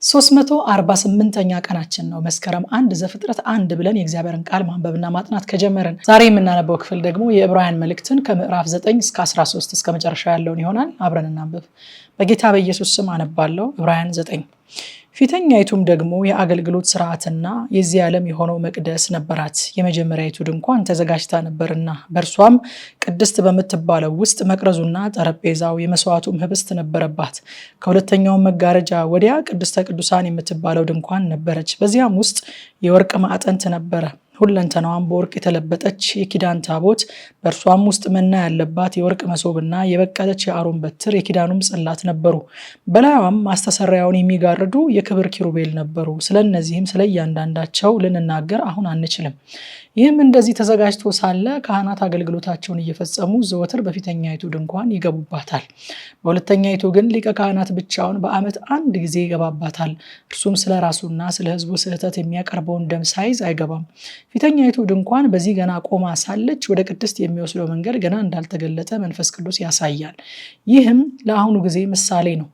348ኛ ቀናችን ነው። መስከረም 1 ዘፍጥረት 1 ብለን የእግዚአብሔርን ቃል ማንበብና ማጥናት ከጀመርን ዛሬ የምናነበው ክፍል ደግሞ የዕብራውያን መልእክትን ከምዕራፍ 9 እስከ 13 እስከ መጨረሻ ያለውን ይሆናል። አብረን እናንብብ። በጌታ በኢየሱስ ስም አነባለሁ። ዕብራውያን 9 ፊተኛይቱም ደግሞ የአገልግሎት ስርዓትና የዚህ ዓለም የሆነው መቅደስ ነበራት። የመጀመሪያይቱ ድንኳን ተዘጋጅታ ነበርና በእርሷም ቅድስት በምትባለው ውስጥ መቅረዙና ጠረጴዛው የመስዋዕቱም ህብስት ነበረባት። ከሁለተኛው መጋረጃ ወዲያ ቅድስተ ቅዱሳን የምትባለው ድንኳን ነበረች። በዚያም ውስጥ የወርቅ ማዕጠንት ነበረ። ሁለንተናዋም በወርቅ የተለበጠች የኪዳን ታቦት፣ በእርሷም ውስጥ መና ያለባት የወርቅ መሶብና የበቀለች የአሮን በትር የኪዳኑም ጽላት ነበሩ። በላዩም ማስተሰሪያውን የሚጋርዱ የክብር ኪሩቤል ነበሩ። ስለነዚህም ስለ እያንዳንዳቸው ልንናገር አሁን አንችልም። ይህም እንደዚህ ተዘጋጅቶ ሳለ ካህናት አገልግሎታቸውን እየፈጸሙ ዘወትር በፊተኛይቱ ድንኳን ይገቡባታል። በሁለተኛይቱ ግን ሊቀ ካህናት ብቻውን በዓመት አንድ ጊዜ ይገባባታል። እርሱም ስለ ራሱና ስለ ሕዝቡ ስህተት የሚያቀርበውን ደም ሳይዝ አይገባም። ፊተኛይቱ ድንኳን በዚህ ገና ቆማ ሳለች ወደ ቅድስት የሚወስደው መንገድ ገና እንዳልተገለጠ መንፈስ ቅዱስ ያሳያል። ይህም ለአሁኑ ጊዜ ምሳሌ ነው።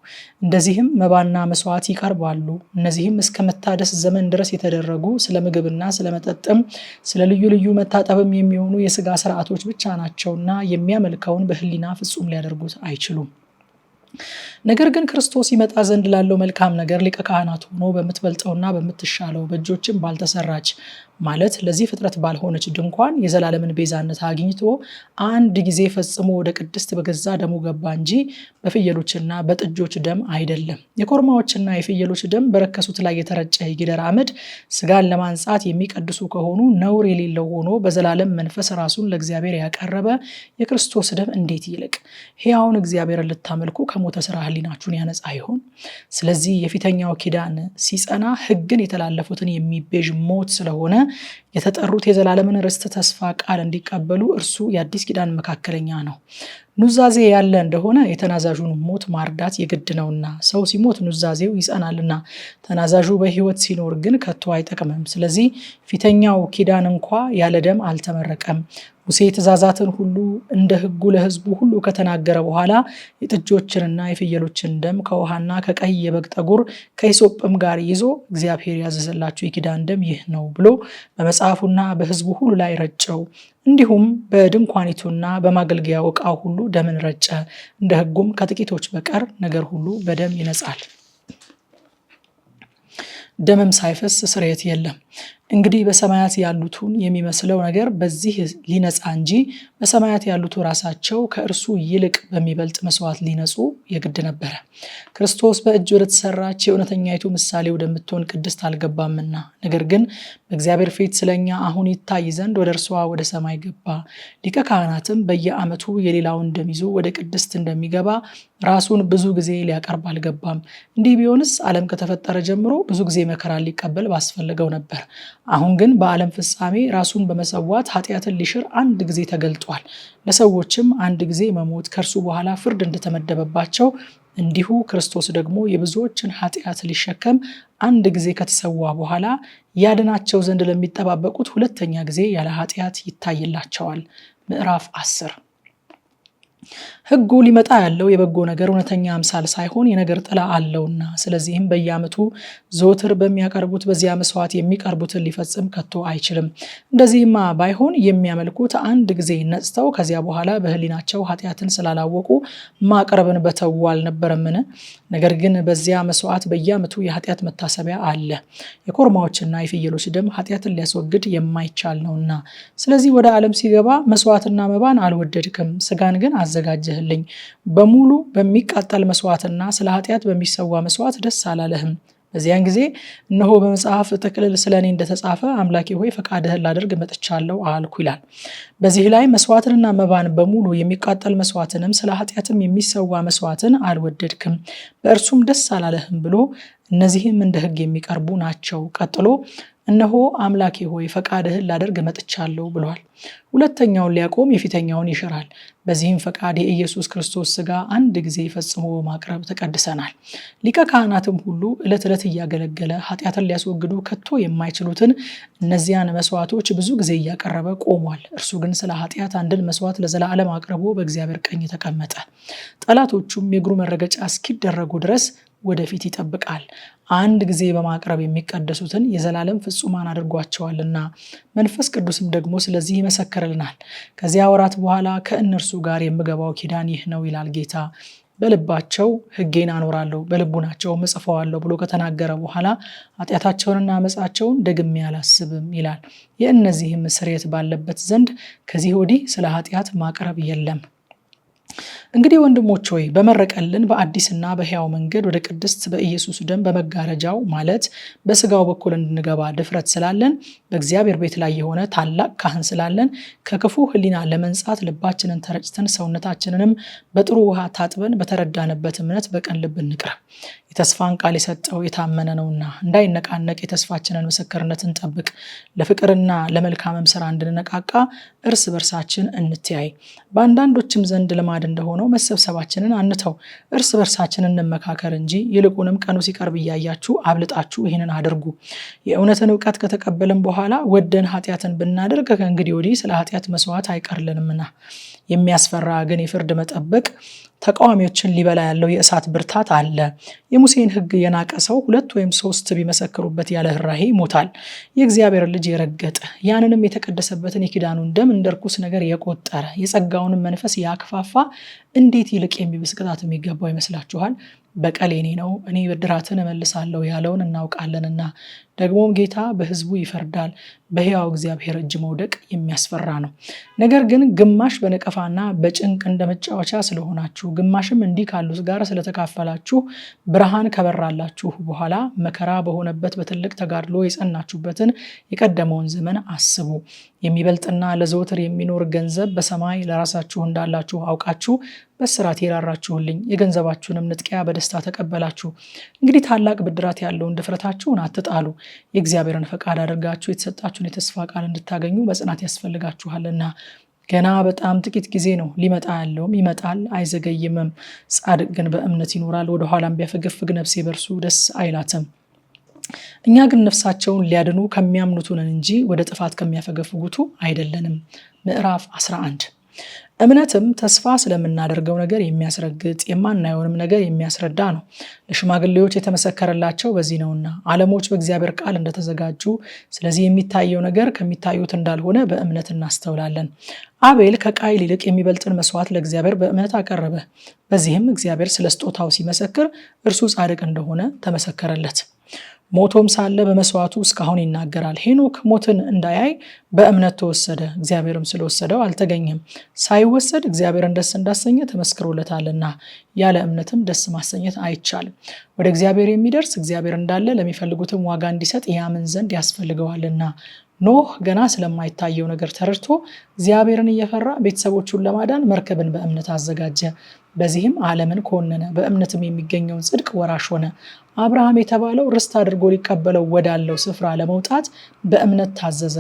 እንደዚህም መባና መስዋዕት ይቀርባሉ። እነዚህም እስከ መታደስ ዘመን ድረስ የተደረጉ ስለ ምግብና ስለ መጠጥም ስለ ልዩ ልዩ መታጠብም የሚሆኑ የሥጋ ስርዓቶች ብቻ ናቸውና የሚያመልከውን በሕሊና ፍጹም ሊያደርጉት አይችሉም። ነገር ግን ክርስቶስ ይመጣ ዘንድ ላለው መልካም ነገር ሊቀ ካህናት ሆኖ በምትበልጠውና በምትሻለው በእጆችም ባልተሰራች ማለት ለዚህ ፍጥረት ባልሆነች ድንኳን የዘላለምን ቤዛነት አግኝቶ አንድ ጊዜ ፈጽሞ ወደ ቅድስት በገዛ ደሙ ገባ እንጂ በፍየሎችና በጥጆች ደም አይደለም። የኮርማዎችና የፍየሎች ደም በረከሱት ላይ የተረጨ የጊደር አመድ ስጋን ለማንጻት የሚቀድሱ ከሆኑ ነውር የሌለው ሆኖ በዘላለም መንፈስ ራሱን ለእግዚአብሔር ያቀረበ የክርስቶስ ደም እንዴት ይልቅ ሕያውን እግዚአብሔርን ልታመልኩ ከሞተ ስራ ሕሊናችሁን ያነጻ ይሆን? ስለዚህ የፊተኛው ኪዳን ሲጸና ሕግን የተላለፉትን የሚቤዥ ሞት ስለሆነ የተጠሩት የዘላለምን ርስት ተስፋ ቃል እንዲቀበሉ እርሱ የአዲስ ኪዳን መካከለኛ ነው። ኑዛዜ ያለ እንደሆነ የተናዛዡን ሞት ማርዳት የግድ ነውና ሰው ሲሞት ኑዛዜው ይጸናልና፣ ተናዛዡ በሕይወት ሲኖር ግን ከቶ አይጠቅምም። ስለዚህ ፊተኛው ኪዳን እንኳ ያለ ደም አልተመረቀም። ሙሴ ትእዛዛትን ሁሉ እንደ ሕጉ ለሕዝቡ ሁሉ ከተናገረ በኋላ የጥጆችንና የፍየሎችን ደም ከውሃና ከቀይ የበግ ጠጉር ከሂሶጵም ጋር ይዞ እግዚአብሔር ያዘዘላችሁ የኪዳን ደም ይህ ነው ብሎ በመጽሐፉና በሕዝቡ ሁሉ ላይ ረጨው። እንዲሁም በድንኳኒቱና በማገልገያው ዕቃ ሁሉ ደምን ረጨ። እንደ ሕጉም ከጥቂቶች በቀር ነገር ሁሉ በደም ይነጻል። ደምም ሳይፈስ ስርየት የለም። እንግዲህ በሰማያት ያሉትን የሚመስለው ነገር በዚህ ሊነጻ እንጂ በሰማያት ያሉት ራሳቸው ከእርሱ ይልቅ በሚበልጥ መስዋዕት ሊነጹ የግድ ነበረ። ክርስቶስ በእጅ ወደ ተሰራች የእውነተኛይቱ ምሳሌ ወደምትሆን ቅድስት አልገባምና፣ ነገር ግን በእግዚአብሔር ፊት ስለኛ አሁን ይታይ ዘንድ ወደ እርሷ ወደ ሰማይ ገባ። ሊቀ ካህናትም በየዓመቱ የሌላውን ደም ይዞ ወደ ቅድስት እንደሚገባ ራሱን ብዙ ጊዜ ሊያቀርብ አልገባም። እንዲህ ቢሆንስ ዓለም ከተፈጠረ ጀምሮ ብዙ ጊዜ መከራ ሊቀበል ባስፈለገው ነበር። አሁን ግን በዓለም ፍጻሜ ራሱን በመሰዋት ኃጢአትን ሊሽር አንድ ጊዜ ተገልጧል። ለሰዎችም አንድ ጊዜ መሞት ከእርሱ በኋላ ፍርድ እንደተመደበባቸው እንዲሁ ክርስቶስ ደግሞ የብዙዎችን ኃጢአት ሊሸከም አንድ ጊዜ ከተሰዋ በኋላ ያድናቸው ዘንድ ለሚጠባበቁት ሁለተኛ ጊዜ ያለ ኃጢአት ይታይላቸዋል። ምዕራፍ 10 ሕጉ ሊመጣ ያለው የበጎ ነገር እውነተኛ አምሳል ሳይሆን የነገር ጥላ አለውና፣ ስለዚህም በየዓመቱ ዘወትር በሚያቀርቡት በዚያ መስዋዕት የሚቀርቡትን ሊፈጽም ከቶ አይችልም። እንደዚህማ ባይሆን የሚያመልኩት አንድ ጊዜ ነጽተው ከዚያ በኋላ በሕሊናቸው ኃጢአትን ስላላወቁ ማቅረብን በተዉ አልነበረምን? ነገር ግን በዚያ መስዋዕት በየዓመቱ የኃጢአት መታሰቢያ አለ። የኮርማዎችና የፍየሎች ደም ኃጢአትን ሊያስወግድ የማይቻል ነውና፣ ስለዚህ ወደ ዓለም ሲገባ መስዋዕትና መባን አልወደድክም፣ ስጋን ግን አዘጋጀህልኝ። በሙሉ በሚቃጠል መስዋዕትና ስለ ኃጢአት በሚሰዋ መስዋዕት ደስ አላለህም። በዚያን ጊዜ እነሆ በመጽሐፍ ጥቅልል ስለ እኔ እንደተጻፈ አምላኬ ሆይ ፈቃድህን ላደርግ መጥቻለሁ አልኩ ይላል። በዚህ ላይ መስዋዕትንና መባን በሙሉ የሚቃጠል መስዋዕትንም ስለ ኃጢአትም የሚሰዋ መስዋዕትን አልወደድክም፣ በእርሱም ደስ አላለህም ብሎ እነዚህም እንደ ሕግ የሚቀርቡ ናቸው። ቀጥሎ እነሆ አምላኬ ሆይ ፈቃድህን ላደርግ መጥቻለሁ ብሏል። ሁለተኛውን ሊያቆም የፊተኛውን ይሽራል። በዚህም ፈቃድ የኢየሱስ ክርስቶስ ሥጋ አንድ ጊዜ ፈጽሞ በማቅረብ ተቀድሰናል። ሊቀ ካህናትም ሁሉ ዕለት ዕለት እያገለገለ ኃጢአትን ሊያስወግዱ ከቶ የማይችሉትን እነዚያን መስዋዕቶች ብዙ ጊዜ እያቀረበ ቆሟል። እርሱ ግን ስለ ኃጢአት አንድን መስዋዕት ለዘላለም አቅርቦ በእግዚአብሔር ቀኝ ተቀመጠ። ጠላቶቹም የእግሩ መረገጫ እስኪደረጉ ድረስ ወደፊት ይጠብቃል። አንድ ጊዜ በማቅረብ የሚቀደሱትን የዘላለም ፍጹማን አድርጓቸዋልና መንፈስ ቅዱስም ደግሞ ስለዚህ ይመሰክርልናል። ከዚያ ወራት በኋላ ከእነርሱ ጋር የምገባው ኪዳን ይህ ነው ይላል ጌታ፣ በልባቸው ሕጌን አኖራለሁ በልቡናቸውም እጽፈዋለሁ ብሎ ከተናገረ በኋላ ኃጢአታቸውንና አመፃቸውን ደግሜ አላስብም ይላል። የእነዚህም ስርየት ባለበት ዘንድ ከዚህ ወዲህ ስለ ኃጢአት ማቅረብ የለም። እንግዲህ ወንድሞች ሆይ በመረቀልን በአዲስና በሕያው መንገድ ወደ ቅድስት በኢየሱስ ደም በመጋረጃው ማለት በስጋው በኩል እንድንገባ ድፍረት ስላለን በእግዚአብሔር ቤት ላይ የሆነ ታላቅ ካህን ስላለን ከክፉ ሕሊና ለመንጻት ልባችንን ተረጭተን ሰውነታችንንም በጥሩ ውሃ ታጥበን በተረዳንበት እምነት በቀን ልብ እንቅረብ። የተስፋን ቃል የሰጠው የታመነ ነውና እንዳይነቃነቅ የተስፋችንን ምስክርነት እንጠብቅ። ለፍቅርና ለመልካምም ስራ እንድንነቃቃ እርስ በርሳችን እንትያይ። በአንዳንዶችም ዘንድ ልማድ እንደሆነው መሰብሰባችንን አንተው፣ እርስ በርሳችን እንመካከር እንጂ ይልቁንም ቀኑ ሲቀርብ እያያችሁ አብልጣችሁ ይህንን አድርጉ። የእውነትን እውቀት ከተቀበልን በኋላ ወደን ኃጢአትን ብናደርግ ከእንግዲህ ወዲህ ስለ ኃጢአት መስዋዕት አይቀርልንምና። የሚያስፈራ ግን የፍርድ መጠበቅ ተቃዋሚዎችን ሊበላ ያለው የእሳት ብርታት አለ። የሙሴን ሕግ የናቀ ሰው 2 ወይም 3 ቢመሰክሩበት ያለ ርኅራኄ ይሞታል። የእግዚአብሔር ልጅ የረገጠ ያንንም የተቀደሰበትን የኪዳኑን ደም እንደ ርኩስ ነገር የቆጠረ የጸጋውንም መንፈስ ያክፋፋ እንዴት ይልቅ የሚብስ ቅጣት የሚገባው ይመስላችኋል? በቀል የኔ ነው እኔ ብድራትን እመልሳለሁ ያለውን እናውቃለንና። ደግሞም ጌታ በሕዝቡ ይፈርዳል። በሕያው እግዚአብሔር እጅ መውደቅ የሚያስፈራ ነው። ነገር ግን ግማሽ በነቀፋና በጭንቅ እንደ መጫወቻ ስለሆናችሁ፣ ግማሽም እንዲህ ካሉት ጋር ስለተካፈላችሁ ብርሃን ከበራላችሁ በኋላ መከራ በሆነበት በትልቅ ተጋድሎ የጸናችሁበትን የቀደመውን ዘመን አስቡ። የሚበልጥና ለዘወትር የሚኖር ገንዘብ በሰማይ ለራሳችሁ እንዳላችሁ አውቃችሁ በስራት የራራችሁልኝ የገንዘባችሁንም ንጥቂያ በደስታ ተቀበላችሁ። እንግዲህ ታላቅ ብድራት ያለውን ድፍረታችሁን አትጣሉ። የእግዚአብሔርን ፈቃድ አድርጋችሁ የተሰጣችሁን የተስፋ ቃል እንድታገኙ መጽናት ያስፈልጋችኋልና። ገና በጣም ጥቂት ጊዜ ነው፣ ሊመጣ ያለውም ይመጣል አይዘገይምም። ጻድቅ ግን በእምነት ይኖራል፣ ወደኋላም ቢያፈገፍግ ነፍሴ በእርሱ ደስ አይላትም። እኛ ግን ነፍሳቸውን ሊያድኑ ከሚያምኑትን እንጂ ወደ ጥፋት ከሚያፈገፍጉቱ አይደለንም። ምዕራፍ 11 እምነትም ተስፋ ስለምናደርገው ነገር የሚያስረግጥ የማናየውንም ነገር የሚያስረዳ ነው። ለሽማግሌዎች የተመሰከረላቸው በዚህ ነውና ዓለሞች በእግዚአብሔር ቃል እንደተዘጋጁ፣ ስለዚህ የሚታየው ነገር ከሚታዩት እንዳልሆነ በእምነት እናስተውላለን። አቤል ከቃይል ይልቅ የሚበልጥን መስዋዕት ለእግዚአብሔር በእምነት አቀረበ። በዚህም እግዚአብሔር ስለ ስጦታው ሲመሰክር እርሱ ጻድቅ እንደሆነ ተመሰከረለት። ሞቶም ሳለ በመስዋዕቱ እስካሁን ይናገራል። ሄኖክ ሞትን እንዳያይ በእምነት ተወሰደ፣ እግዚአብሔርም ስለወሰደው አልተገኘም። ሳይወሰድ እግዚአብሔርን ደስ እንዳሰኘ ተመስክሮለታልና፣ ያለ እምነትም ደስ ማሰኘት አይቻልም። ወደ እግዚአብሔር የሚደርስ እግዚአብሔር እንዳለ ለሚፈልጉትም ዋጋ እንዲሰጥ ያምን ዘንድ ያስፈልገዋልና። ኖህ ገና ስለማይታየው ነገር ተረድቶ እግዚአብሔርን እየፈራ ቤተሰቦቹን ለማዳን መርከብን በእምነት አዘጋጀ። በዚህም ዓለምን ኮነነ፣ በእምነትም የሚገኘውን ጽድቅ ወራሽ ሆነ። አብርሃም የተባለው ርስት አድርጎ ሊቀበለው ወዳለው ስፍራ ለመውጣት በእምነት ታዘዘ።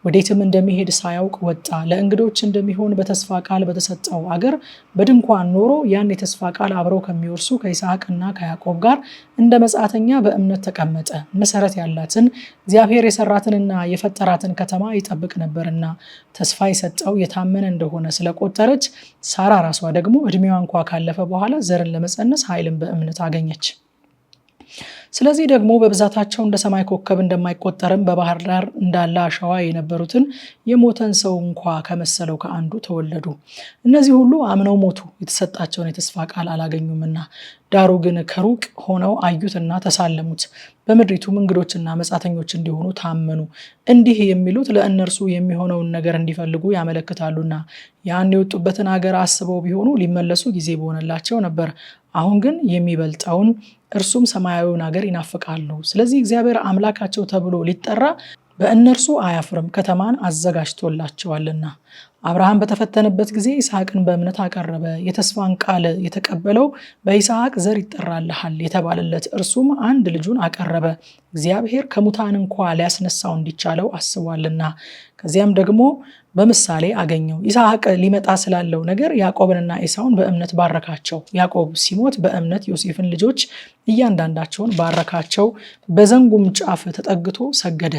ወዴትም እንደሚሄድ ሳያውቅ ወጣ። ለእንግዶች እንደሚሆን በተስፋ ቃል በተሰጠው አገር በድንኳን ኖሮ ያን የተስፋ ቃል አብረው ከሚወርሱ ከይስሐቅና ከያዕቆብ ጋር እንደ መጻተኛ በእምነት ተቀመጠ። መሰረት ያላትን እግዚአብሔር የሰራትንና የፈጠራትን ከተማ ይጠብቅ ነበርና ተስፋ የሰጠው የታመነ እንደሆነ ስለቆጠረች፣ ሳራ ራሷ ደግሞ እድሜዋ እንኳ ካለፈ በኋላ ዘርን ለመጸነስ ኃይልን በእምነት አገኘች። ስለዚህ ደግሞ በብዛታቸው እንደ ሰማይ ኮከብ እንደማይቆጠርም በባህር ዳር እንዳለ አሸዋ የነበሩትን የሞተን ሰው እንኳ ከመሰለው ከአንዱ ተወለዱ። እነዚህ ሁሉ አምነው ሞቱ፣ የተሰጣቸውን የተስፋ ቃል አላገኙምና። ዳሩ ግን ከሩቅ ሆነው አዩትና ተሳለሙት፣ በምድሪቱም እንግዶችና መጻተኞች እንዲሆኑ ታመኑ። እንዲህ የሚሉት ለእነርሱ የሚሆነውን ነገር እንዲፈልጉ ያመለክታሉና፣ ያን የወጡበትን አገር አስበው ቢሆኑ ሊመለሱ ጊዜ በሆነላቸው ነበር። አሁን ግን የሚበልጠውን እርሱም ሰማያዊውን ሀገር ይናፍቃሉ። ስለዚህ እግዚአብሔር አምላካቸው ተብሎ ሊጠራ በእነርሱ አያፍርም፣ ከተማን አዘጋጅቶላቸዋልና። አብርሃም በተፈተነበት ጊዜ ይስሐቅን በእምነት አቀረበ። የተስፋን ቃል የተቀበለው በይስሐቅ ዘር ይጠራልሃል የተባለለት እርሱም አንድ ልጁን አቀረበ። እግዚአብሔር ከሙታን እንኳ ሊያስነሳው እንዲቻለው አስቧልና። ከዚያም ደግሞ በምሳሌ አገኘው። ይስሐቅ ሊመጣ ስላለው ነገር ያዕቆብንና ኤሳውን በእምነት ባረካቸው። ያዕቆብ ሲሞት በእምነት ዮሴፍን ልጆች እያንዳንዳቸውን ባረካቸው። በዘንጉም ጫፍ ተጠግቶ ሰገደ።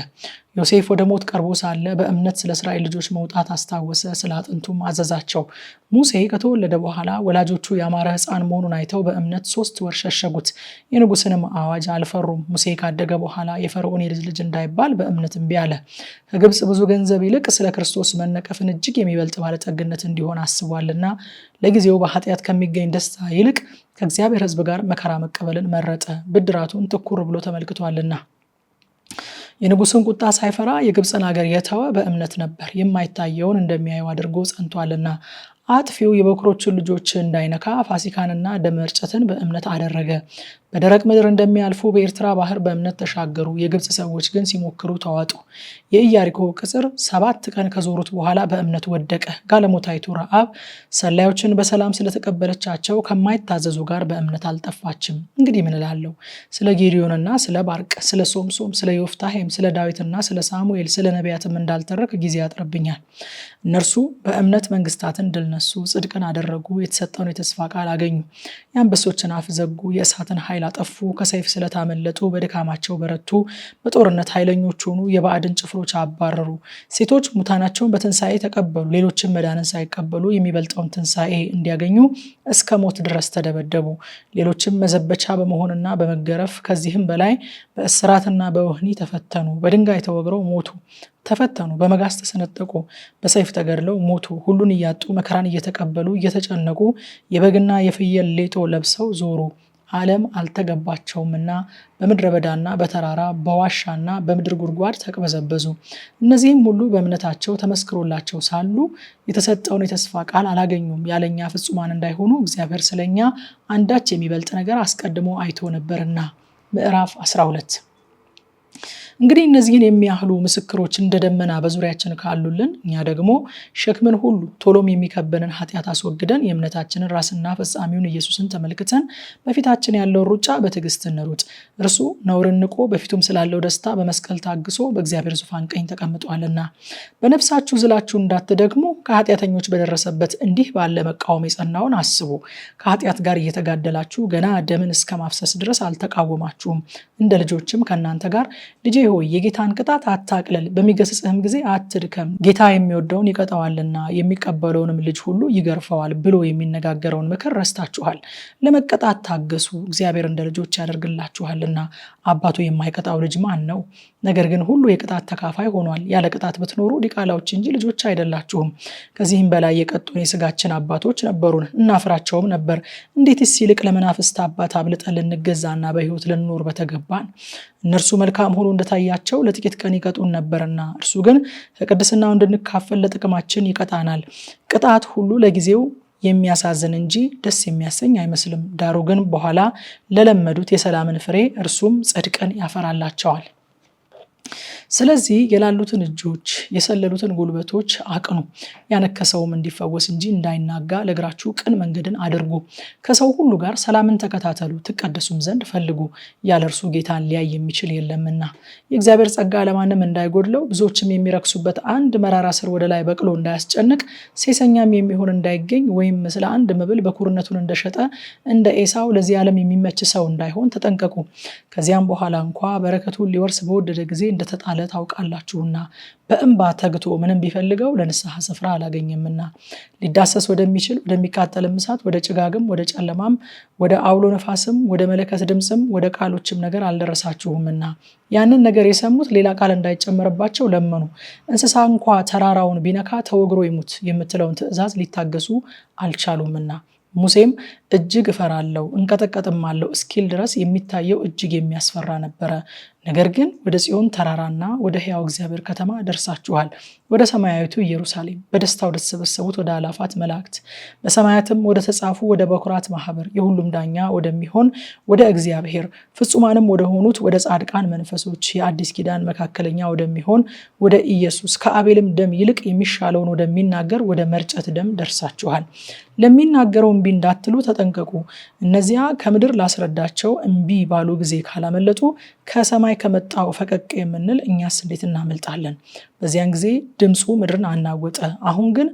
ዮሴፍ ወደ ሞት ቀርቦ ሳለ በእምነት ስለ እስራኤል ልጆች መውጣት አስታወሰ፣ ስለ አጥንቱም አዘዛቸው። ሙሴ ከተወለደ በኋላ ወላጆቹ ያማረ ሕፃን መሆኑን አይተው በእምነት 3 ወር ሸሸጉት። የንጉሥንም አዋጅ አልፈሩም። ሙሴ ካደገ በኋላ የፈርዖን የልጅ ልጅ እንዳይባል በእምነት እምቢ አለ። ከግብፅ ብዙ ገንዘብ ይልቅ ስለ ክርስቶስ መነቀፍን እጅግ የሚበልጥ ባለጠግነት እንዲሆን አስቧልና ለጊዜው በኃጢአት ከሚገኝ ደስታ ይልቅ ከእግዚአብሔር ሕዝብ ጋር መከራ መቀበልን መረጠ፣ ብድራቱን ትኩር ብሎ ተመልክቷልና። የንጉሥን ቁጣ ሳይፈራ የግብፅን ሀገር የተወ በእምነት ነበር፣ የማይታየውን እንደሚያየው አድርጎ ጸንቷልና። አጥፊው የበኩሮቹን ልጆች እንዳይነካ ፋሲካንና ደም መርጨትን በእምነት አደረገ። በደረቅ ምድር እንደሚያልፉ በኤርትራ ባህር በእምነት ተሻገሩ። የግብፅ ሰዎች ግን ሲሞክሩ ተዋጡ። የኢያሪኮ ቅጽር 7 ቀን ከዞሩት በኋላ በእምነት ወደቀ። ጋለሞታይቱ ረዓብ ሰላዮችን በሰላም ስለተቀበለቻቸው ከማይታዘዙ ጋር በእምነት አልጠፋችም። እንግዲህ ምን እላለሁ? ስለ ጌዲዮንና ስለ ባርቅ፣ ስለ ሶምሶም፣ ስለ ዮፍታሄም፣ ስለ ዳዊትና ስለ ሳሙኤል፣ ስለ ነቢያትም እንዳልተረክ ጊዜ ያጥርብኛል። እነርሱ በእምነት መንግስታትን ድል ነሱ፣ ጽድቅን አደረጉ፣ የተሰጠውን የተስፋ ቃል አገኙ። የአንበሶችን አፍ ዘጉ፣ የእሳትን ኃይል አጠፉ፣ ከሰይፍ ስለታመለጡ በድካማቸው በረቱ፣ በጦርነት ኃይለኞች ሆኑ፣ የባዕድን ጭፍሮች አባረሩ። ሴቶች ሙታናቸውን በትንሣኤ ተቀበሉ፣ ሌሎችም መዳንን ሳይቀበሉ የሚበልጠውን ትንሣኤ እንዲያገኙ እስከ ሞት ድረስ ተደበደቡ። ሌሎችም መዘበቻ በመሆንና በመገረፍ ከዚህም በላይ በእስራትና በወህኒ ተፈተኑ። በድንጋይ ተወግረው ሞቱ፣ ተፈተኑ፣ በመጋዝ ተሰነጠቁ፣ በሰይፍ ተገድለው ሞቱ። ሁሉን እያጡ መከራን እየተቀበሉ እየተጨነቁ የበግና የፍየል ሌጦ ለብሰው ዞሩ። ዓለም አልተገባቸውምና በምድረ በዳና በተራራ በዋሻና በምድር ጉድጓድ ተቅበዘበዙ። እነዚህም ሁሉ በእምነታቸው ተመስክሮላቸው ሳሉ የተሰጠውን የተስፋ ቃል አላገኙም። ያለኛ ፍጹማን እንዳይሆኑ እግዚአብሔር ስለኛ አንዳች የሚበልጥ ነገር አስቀድሞ አይቶ ነበርና። ምዕራፍ 12። እንግዲህ እነዚህን የሚያህሉ ምስክሮች እንደ ደመና በዙሪያችን ካሉልን እኛ ደግሞ ሸክምን ሁሉ ቶሎም የሚከበንን ኃጢአት አስወግደን የእምነታችንን ራስና ፈጻሚውን ኢየሱስን ተመልክተን በፊታችን ያለውን ሩጫ በትዕግስት እንሩጥ። እርሱ ነውርን ንቆ በፊቱም ስላለው ደስታ በመስቀል ታግሶ በእግዚአብሔር ዙፋን ቀኝ ተቀምጧልና። በነፍሳችሁ ዝላችሁ እንዳትደክሙ ከኃጢአተኞች በደረሰበት እንዲህ ባለ መቃወም የጸናውን አስቡ። ከኃጢአት ጋር እየተጋደላችሁ ገና ደምን እስከ ማፍሰስ ድረስ አልተቃወማችሁም። እንደ ልጆችም ከእናንተ ጋር ልጄ ሆይ የጌታን ቅጣት አታቅለል፣ በሚገስጽህም ጊዜ አትድከም፣ ጌታ የሚወደውን ይቀጣዋልና የሚቀበለውንም ልጅ ሁሉ ይገርፈዋል ብሎ የሚነጋገረውን ምክር ረስታችኋል። ለመቀጣት ታገሱ፣ እግዚአብሔር እንደ ልጆች ያደርግላችኋልና። አባቱ የማይቀጣው ልጅ ማን ነው? ነገር ግን ሁሉ የቅጣት ተካፋይ ሆኗል። ያለ ቅጣት ብትኖሩ ዲቃላዎች እንጂ ልጆች አይደላችሁም። ከዚህም በላይ የቀጡን የስጋችን አባቶች ነበሩን፣ እናፍራቸውም ነበር። እንዴትስ ይልቅ ለመናፍስት አባት አብልጠን ልንገዛና በሕይወት ልንኖር በተገባን። እነርሱ መልካም ሆኖ እንደታያቸው ለጥቂት ቀን ይቀጡን ነበርና፣ እርሱ ግን ከቅድስናው እንድንካፈል ለጥቅማችን ይቀጣናል። ቅጣት ሁሉ ለጊዜው የሚያሳዝን እንጂ ደስ የሚያሰኝ አይመስልም። ዳሩ ግን በኋላ ለለመዱት የሰላምን ፍሬ እርሱም ጽድቅን ያፈራላቸዋል። ስለዚህ የላሉትን እጆች የሰለሉትን ጉልበቶች አቅኑ፣ ያነከሰውም እንዲፈወስ እንጂ እንዳይናጋ ለእግራችሁ ቅን መንገድን አድርጉ። ከሰው ሁሉ ጋር ሰላምን ተከታተሉ፣ ትቀደሱም ዘንድ ፈልጉ። ያለ እርሱ ጌታን ሊያይ የሚችል የለምና። የእግዚአብሔር ጸጋ ለማንም እንዳይጎድለው ብዙዎችም የሚረክሱበት አንድ መራራ ስር ወደ ላይ በቅሎ እንዳያስጨንቅ፣ ሴሰኛም የሚሆን እንዳይገኝ ወይም ስለ አንድ መብል በኩርነቱን እንደሸጠ እንደ ኤሳው ለዚህ ዓለም የሚመች ሰው እንዳይሆን ተጠንቀቁ። ከዚያም በኋላ እንኳ በረከቱን ሊወርስ በወደደ ጊዜ እንደተጣለ ታውቃላችሁና። በእንባ ተግቶ ምንም ቢፈልገው ለንስሐ ስፍራ አላገኘምና። ሊዳሰስ ወደሚችል ወደሚቃጠልም እሳት፣ ወደ ጭጋግም፣ ወደ ጨለማም፣ ወደ አውሎ ነፋስም፣ ወደ መለከት ድምፅም፣ ወደ ቃሎችም ነገር አልደረሳችሁምና። ያንን ነገር የሰሙት ሌላ ቃል እንዳይጨመርባቸው ለመኑ። እንስሳ እንኳ ተራራውን ቢነካ ተወግሮ ይሙት የምትለውን ትእዛዝ ሊታገሱ አልቻሉምና። ሙሴም እጅግ እፈራለሁ እንቀጠቀጥማለሁ እስኪል ድረስ የሚታየው እጅግ የሚያስፈራ ነበረ። ነገር ግን ወደ ጽዮን ተራራና ወደ ሕያው እግዚአብሔር ከተማ ደርሳችኋል፣ ወደ ሰማያዊቱ ኢየሩሳሌም፣ በደስታ ወደ ተሰበሰቡት ወደ አላፋት መላእክት፣ በሰማያትም ወደ ተጻፉ ወደ በኩራት ማህበር፣ የሁሉም ዳኛ ወደሚሆን ወደ እግዚአብሔር፣ ፍጹማንም ወደ ሆኑት ወደ ጻድቃን መንፈሶች፣ የአዲስ ኪዳን መካከለኛ ወደሚሆን ወደ ኢየሱስ፣ ከአቤልም ደም ይልቅ የሚሻለውን ወደሚናገር ወደ መርጨት ደም ደርሳችኋል። ለሚናገረውም እምቢ እንዳትሉ ተጠንቀቁ። እነዚያ ከምድር ላስረዳቸው እምቢ ባሉ ጊዜ ካላመለጡ ከሰማይ ከመጣው ፈቀቅ የምንል እኛስ እንዴት እናመልጣለን? በዚያን ጊዜ ድምፁ ምድርን አናወጠ። አሁን ግን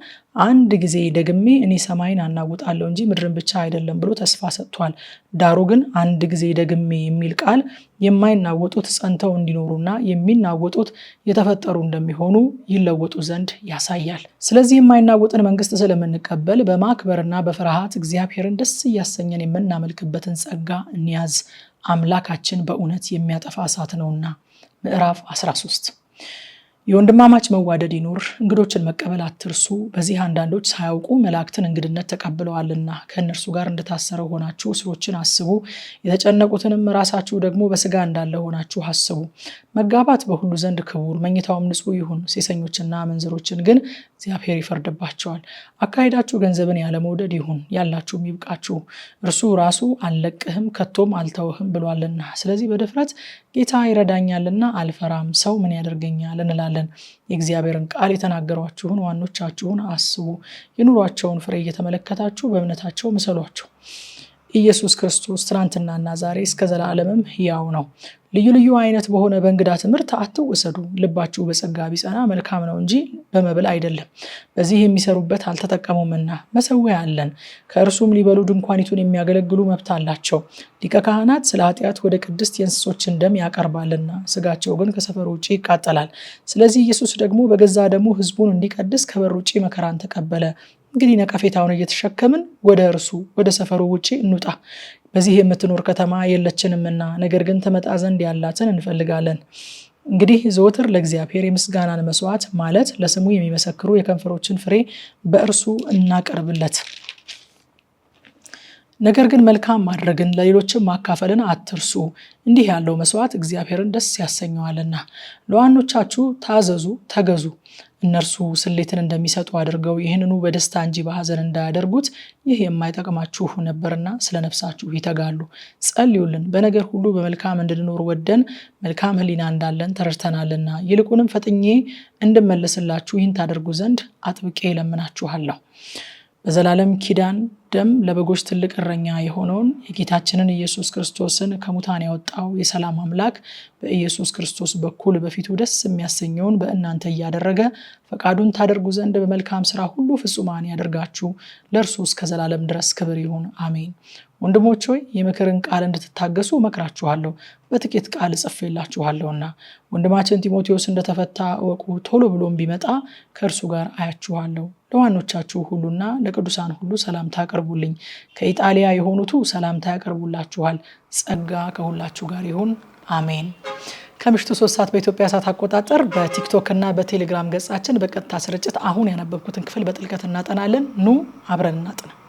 አንድ ጊዜ ደግሜ እኔ ሰማይን አናውጣለሁ እንጂ ምድርን ብቻ አይደለም ብሎ ተስፋ ሰጥቷል። ዳሩ ግን አንድ ጊዜ ደግሜ የሚል ቃል የማይናወጡት ጸንተው እንዲኖሩና የሚናወጡት የተፈጠሩ እንደሚሆኑ ይለወጡ ዘንድ ያሳያል። ስለዚህ የማይናወጥን መንግስት ስለምንቀበል በማክበርና በፍርሃት እግዚአብሔርን ደስ እያሰኘን የምናመልክበትን ጸጋ እንያዝ። አምላካችን በእውነት የሚያጠፋ እሳት ነውና። ምዕራፍ 13 የወንድማማች መዋደድ ይኑር። እንግዶችን መቀበል አትርሱ። በዚህ አንዳንዶች ሳያውቁ መላእክትን እንግድነት ተቀብለዋልና ከእነርሱ ጋር እንደታሰረ ሆናችሁ እስሮችን አስቡ። የተጨነቁትንም ራሳችሁ ደግሞ በስጋ እንዳለ ሆናችሁ አስቡ። መጋባት በሁሉ ዘንድ ክቡር፣ መኝታውም ንጹሕ ይሁን። ሴሰኞችና አመንዝሮችን ግን እግዚአብሔር ይፈርድባቸዋል። አካሄዳችሁ ገንዘብን ያለመውደድ ይሁን፣ ያላችሁም ይብቃችሁ። እርሱ ራሱ አልለቅህም ከቶም አልተውህም ብሏልና። ስለዚህ በድፍረት ጌታ ይረዳኛልና አልፈራም፣ ሰው ምን ያደርገኛል እንላለን። የእግዚአብሔርን ቃል የተናገሯችሁን ዋኖቻችሁን አስቡ። የኑሯቸውን ፍሬ እየተመለከታችሁ በእምነታቸው ምሰሏቸው። ኢየሱስ ክርስቶስ ትናንትናና ዛሬ እስከ ዘላለምም ሕያው ነው። ልዩ ልዩ አይነት በሆነ በእንግዳ ትምህርት አትወሰዱ። ልባችሁ በጸጋ ቢጸና መልካም ነው እንጂ በመብል አይደለም፣ በዚህ የሚሰሩበት አልተጠቀሙምና። መሠዊያ አለን፣ ከእርሱም ሊበሉ ድንኳኒቱን የሚያገለግሉ መብት አላቸው። ሊቀ ካህናት ስለ ኃጢአት ወደ ቅድስት የእንስሶችን ደም ያቀርባልና፣ ስጋቸው ግን ከሰፈር ውጭ ይቃጠላል። ስለዚህ ኢየሱስ ደግሞ በገዛ ደሙ ሕዝቡን እንዲቀድስ ከበር ውጭ መከራን ተቀበለ። እንግዲህ ነቀፌታውን እየተሸከምን ወደ እርሱ ወደ ሰፈሩ ውጭ እንውጣ። በዚህ የምትኖር ከተማ የለችንምና፣ ነገር ግን ትመጣ ዘንድ ያላትን እንፈልጋለን። እንግዲህ ዘወትር ለእግዚአብሔር የምስጋናን መስዋዕት ማለት ለስሙ የሚመሰክሩ የከንፈሮችን ፍሬ በእርሱ እናቀርብለት። ነገር ግን መልካም ማድረግን ለሌሎችም ማካፈልን አትርሱ። እንዲህ ያለው መስዋዕት እግዚአብሔርን ደስ ያሰኘዋልና። ለዋኖቻችሁ ታዘዙ፣ ተገዙ። እነርሱ ስሌትን እንደሚሰጡ አድርገው ይህንኑ በደስታ እንጂ በሐዘን እንዳያደርጉት፣ ይህ የማይጠቅማችሁ ነበርና ስለ ነፍሳችሁ ይተጋሉ። ጸልዩልን። በነገር ሁሉ በመልካም እንድንኖር ወደን መልካም ሕሊና እንዳለን ተረድተናልና፣ ይልቁንም ፈጥኜ እንድመለስላችሁ ይህን ታደርጉ ዘንድ አጥብቄ እለምናችኋለሁ። በዘላለም ኪዳን ደም ለበጎች ትልቅ እረኛ የሆነውን የጌታችንን ኢየሱስ ክርስቶስን ከሙታን ያወጣው የሰላም አምላክ በኢየሱስ ክርስቶስ በኩል በፊቱ ደስ የሚያሰኘውን በእናንተ እያደረገ ፈቃዱን ታደርጉ ዘንድ በመልካም ስራ ሁሉ ፍጹማን ያደርጋችሁ። ለእርሱ እስከ ዘላለም ድረስ ክብር ይሁን፣ አሜን። ወንድሞች ሆይ የምክርን ቃል እንድትታገሱ እመክራችኋለሁ፣ በጥቂት ቃል ጽፌላችኋለሁና። ወንድማችን ጢሞቴዎስ እንደተፈታ እወቁ። ቶሎ ብሎም ቢመጣ ከእርሱ ጋር አያችኋለሁ። ለዋኖቻችሁ ሁሉና ለቅዱሳን ሁሉ ሰላምታ አቅርቡልኝ። ከኢጣሊያ የሆኑቱ ሰላምታ ያቀርቡላችኋል። ጸጋ ከሁላችሁ ጋር ይሁን፣ አሜን። ከምሽቱ 3 ሰዓት በኢትዮጵያ ሰዓት አቆጣጠር በቲክቶክ እና በቴሌግራም ገጻችን በቀጥታ ስርጭት አሁን ያነበብኩትን ክፍል በጥልቀት እናጠናለን። ኑ አብረን እናጥና።